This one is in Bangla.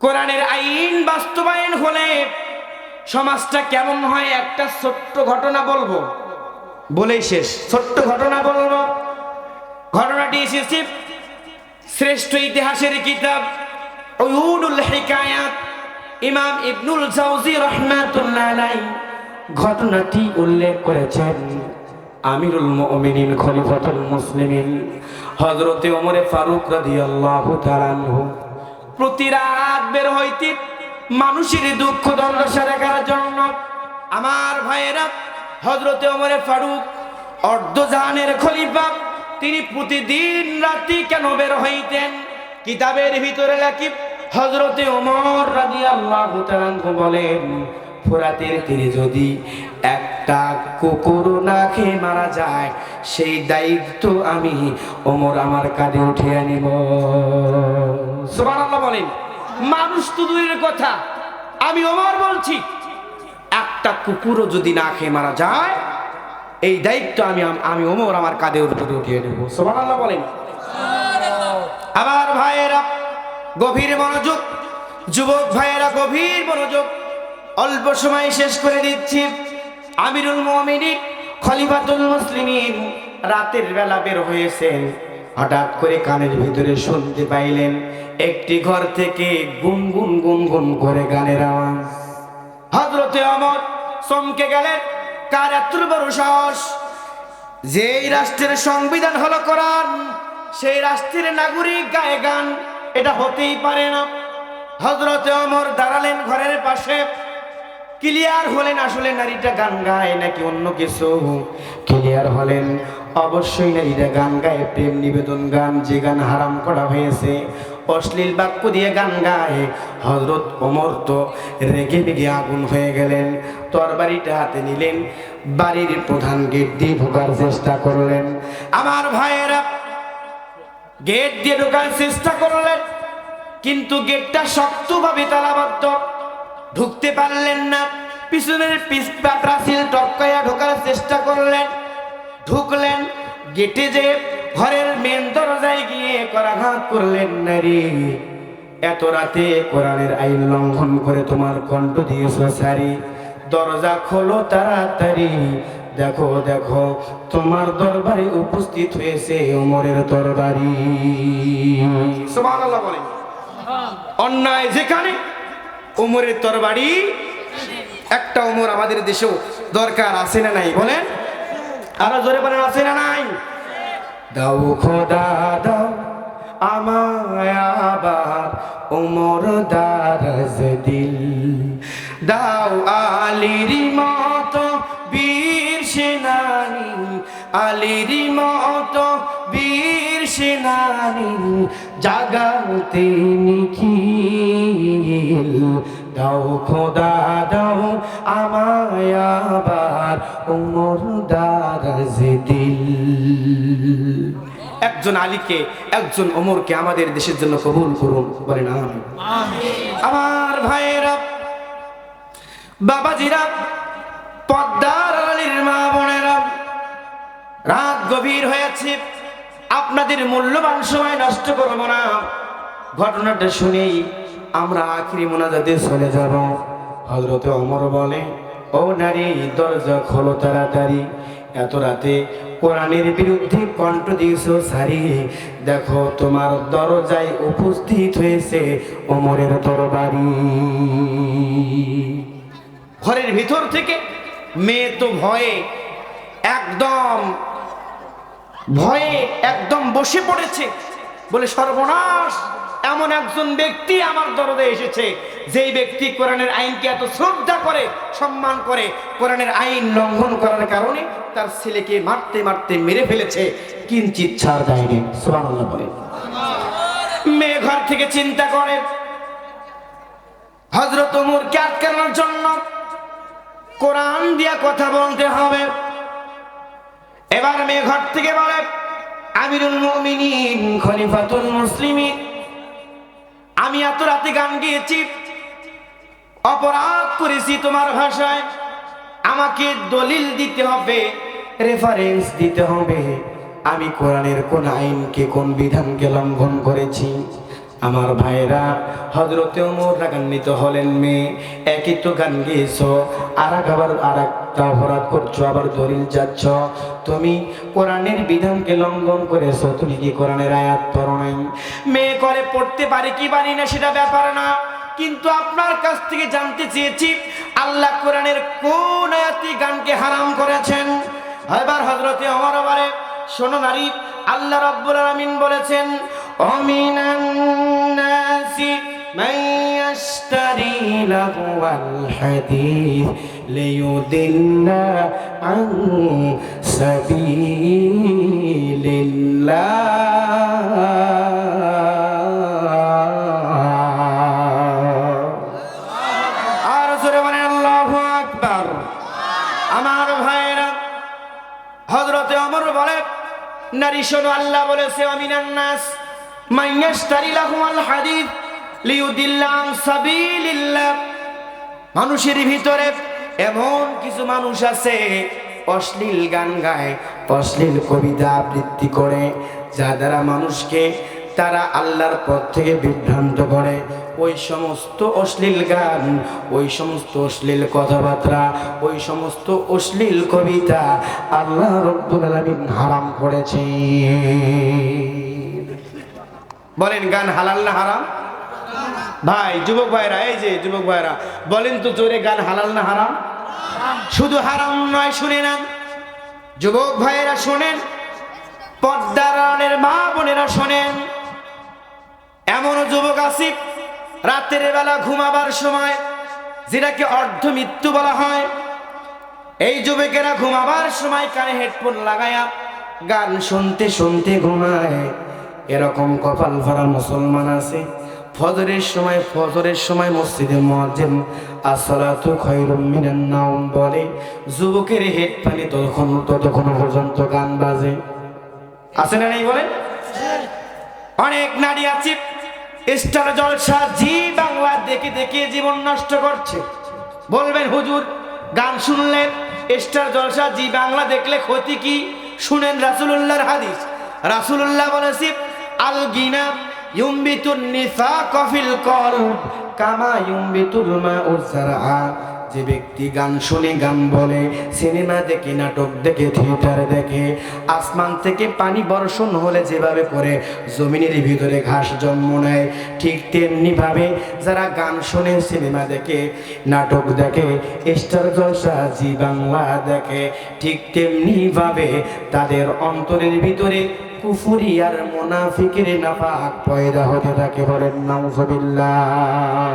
কোরআনের আইন বাস্তবায়ন হলে সমাজটা কেমন হয় একটা ছোট্ট ঘটনা বলবো, বলেই শেষ। ছোট্ট ঘটনা বলবো। ঘটনাটি এসেছে শ্রেষ্ঠ ইতিহাসের কিতাব উয়ুনুল হিকায়াত, ইমাম ইবনুল জাওজি রাহমাতুল্লাহ আলাইহি ঘটনাটি উল্লেখ করেছেন আমিরুল মুমিনিন খলিফাতুল মুসলিমিন হযরতে ওমর ফারুক রাদিয়াল্লাহু তাআলা আনহু প্রতি রাত বের হইতে মানুষের দুঃখ দুর্দশা দেখার জন্য। আমার ভাইয়েরা, হযরতে ওমর ফারুক অর্ধজাহানের খলিফা, তিনি প্রতিদিন রাতে কেন বের হইতেন? কিতাবের ভিতরে লেখি হযরতে ওমর রাদিয়াল্লাহু তাআলা আনহু বলেন, ফোরাতের তীরে যদি একটা কুকুর না খেয়ে মারা যায়, সেই দায়িত্ব আমি ওমর আমার কাঁধে উঠিয়ে নিব। সুবহানাল্লাহ বলেন। মানুষ তো দূরের কথা, আমি ওমর বলছি, একটা কুকুরও যদি না খেয়ে মারা যায়, এই দায়িত্ব আমি ওমর আমার কাঁধে উঠিয়ে নেব। সুবহানাল্লাহ বলেন। আবার ভাইয়েরা গভীর মনোযোগ, যুবক ভাইয়েরা গভীর মনোযোগ, অল্প সময় শেষ করে দিচ্ছি। আমিরুল মুমিনিন খলিফাতুল মুসলিমিন রাতের বেলা বের হয়েছেন। হঠাৎ করে কানের ভিতরে শুনতে পাইলেন একটি ঘর থেকে গুনগুন গুনগুন করে গানের আওয়াজ। হযরতে ওমর চমকে গেলেন, কার এত বড় সাহস? যেই রাষ্ট্রের সংবিধান হলো কোরআন, সেই রাষ্ট্রের নাগরিক গায়ে গান, এটা হতেই পারে না। হযরতে ওমর দাঁড়ালেন ঘরের পাশে, ক্লিয়ার হলেন আসলে নারীটা গান গায় নাকি অন্য কিছু। ক্লিয়ার হলেন অবশ্যই নারীটা গান গায়, প্রেম নিবেদন গান, যে গান হারাম করা হয়েছে, অশ্লীল বাক্য দিয়ে গান গায়। হযরত ওমর তো রেগে বেগে আগুন হয়ে গেলেন, তরবারিটা হাতে নিলেন, বাড়ির প্রধান গেট দিয়ে ঢোকার চেষ্টা করলেন। আমার ভাইয়েরা গেট দিয়ে ঢোকার চেষ্টা করলেন, কিন্তু গেটটা শক্তভাবে তালাবদ্ধ, ঢুকতে পারলেন না। পিছনের প্রাচীর টপকাইয়া ঢোকার চেষ্টা করলেন, ঢুকলেন। গেটে যে ঘরের মেন দরজায় গিয়ে করাঘাত করলেন, নারী এত রাতে কোরআনের আইন লঙ্ঘন করে তোমার কণ্ঠ দিয়েছ সারি, দরজা খোলো তাড়াতাড়ি, দেখো দেখো তোমার দরবারে উপস্থিত হয়েছে ওমরের তরবারি। সুবহানাল্লাহ বলেন। অন্যায় যেখানে, ওমরের তরবারি। একটা ওমর আমাদের দেশেও দরকার আছে না নাই বলেন? আরো জোরে বলেন, আছে না নাই? দাও খোদা দাও আমায় আবার ওমর দারাজ দিল, দাও আলীর মতো বীর সেনানী, আলীর মতো বীর সেনানী, জাগাতে নিখিল, দাও খোদা দাও আমায় আবার ওমর দারাজ দিল। একজন আলীকে, একজন ওমরকে আমাদের দেশের জন্য কবুল করুন, বলেন আমিন। আমার ভাইয়েরা, বাবাজিরা, পদ্মার আলীর মা বোনেরা, রাত গভীর হয়েছে, আপনাদের মূল্যবান সময় নষ্ট করব না। ঘটনাটা শুনেই আমরা আখিরি মোনাজাতে চলে যাব। হযরতে ওমর বলে, ও নারী দরজা খোলো তাড়াতাড়ি, এত রাতে কোরআনের বিরুদ্ধে কণ্ঠ দিয়েছ সারি, দেখো তোমার দরজায় উপস্থিত হয়েছে ওমরের তরবারি। ঘরের ভিতর থেকে মেয়ে তো ভয়ে একদম বসে পড়েছে, বলে সর্বনাশ, এমন একজন ব্যক্তি আমার দরজে এসেছে, যেই ব্যক্তি কোরআনের আইনকে এত শ্রদ্ধা করে, সম্মান করে, কোরআনের আইন লঙ্ঘন করার কারণে তার ছেলেকে মারতে মারতে মেরে ফেলেছে, কিঞ্চিৎ ছাড় দেয়নি। সুবহানাল্লাহ বলে। মেয়ে ঘর থেকে চিন্তা করে হযরত ওমরকে আটকানোর জন্য কোরআন দিয়া কথা বলতে হবে। এবার মেয়ে ঘর থেকে বলে, আমিরুল মুমিনিন খলিফাতুল মুসলিমিন, আমি এত রাতে গান গেয়েছি, অপরাধ করেছি তোমার ভাষায়, আমাকে দলিল দিতে হবে, রেফারেন্স দিতে হবে, আমি কোরআনের কোন আইনকে, কোন বিধানকে লঙ্ঘন করেছি। আমার ভাইরা, হযরতে ওমর রাগান্বিত হলেন, মেয়ে একই তো গান গেয়েছো, আর একটা অপরাধ করছো, আবার দলিল যাচ্ছ, তুমি কোরআনের বিধানকে লঙ্ঘন করেছো, তুমি কি কোরআনের আয়াত পড়ো নাই? মেয়ে করে পড়তে পারি কি পারি না সেটা ব্যাপার না, কিন্তু আপনার কাছ থেকে জানতে চেয়েছি আল্লাহ কোরআনের কোন আয়াতে গানকে হারাম করেছেন? এবার হযরতে ওমর বলে, শোনো নারী, আল্লাহ রাব্বুল আলামিন বলেছেন, অমিনান নাসি মান ইয়াশতারি লাহওয়াল হাদিস লিয়ুদিল্লা আন সাবিলিল্লাহ। আর জোরে বলেন আল্লাহু আকবার। আমার ভাইরা, হযরতে ওমর বলে, নারী শোনো, আল্লাহ বলেছে আমিনান নাস মান ইয়াশতারি লাহুল হাদিস লিয়ুদিল্লা আন সাবিলিল্লাহ। মানুষের ভিতরে এমন কিছু মানুষ আছে অশ্লীল গান গায়, অশ্লীল কবিতা আবৃত্তি করে, যা দ্বারা মানুষকে তারা আল্লাহর পথ থেকে বিভ্রান্ত করে। ওই সমস্ত অশ্লীল গান, ওই সমস্ত অশ্লীল কথাবার্তা, ওই সমস্ত অশ্লীল কবিতা আল্লাহ রাব্বুল আলামিন হারাম করেছে। বলেন, গান হালাল না হারাম? ভাই, যুবক ভাইরা, এই যে যুবক ভাইরা, বলেন তো জোরে, গান হালাল না হারাম? শুধু হারাম নয়, শুনে নেন যুবক ভাইরা, শোনেন, পর্দার আড়ালের মা বোনেরা শোনেন, এমন যুবক আছে রাতের বেলা ঘুমাবার সময়, যেটাকে অর্ধ মৃত্যু বলা হয়, এই যুবকেরা ঘুমাবার সময় কানে হেডফোন লাগায়া গান শুনতে শুনতে ঘুমায়। এরকম কপাল ভরা মুসলমান আছে, ফজরের সময় মসজিদে মুয়াজ্জিন আসসালাতু খায়রুম মিনান নাওম বলে, যুবকের হেডফোনে ততক্ষণ পর্যন্ত গান বাজে। আছে না নেই বলেন? অনেক নারী আছে স্টার জলসা জি বাংলা দেখে দেখে জীবন নষ্ট করছে। বলবেন হুজুর, গান শুনলে, স্টার জলসা জি বাংলা দেখলে ক্ষতি কি? শুনেন রাসূলুল্লাহর হাদিস। রাসূলুল্লাহ বলেছে, আল গিনা ইউমবিতুন নিফাক ফিল কলব কামা ইউমবিতুল মাউ যারআ। যে ব্যক্তি গান শুনে, গান বলে, সিনেমা দেখে, নাটক দেখে, থিয়েটার দেখে, আসমান থেকে পানি বর্ষণ হলে যেভাবে করে জমিনের ভিতরে ঘাস জন্ম নেয়, ঠিক তেমনি ভাবে যারা গান শুনে, সিনেমা দেখে, নাটক দেখে, স্টার জলসা জি বাংলা দেখে, ঠিক তেমনি ভাবে তাদের অন্তরের ভিতরে কুফরি আর মুনাফিকের নাফাক পয়দা হতে থাকে। বলেন নাউজুবিল্লাহ।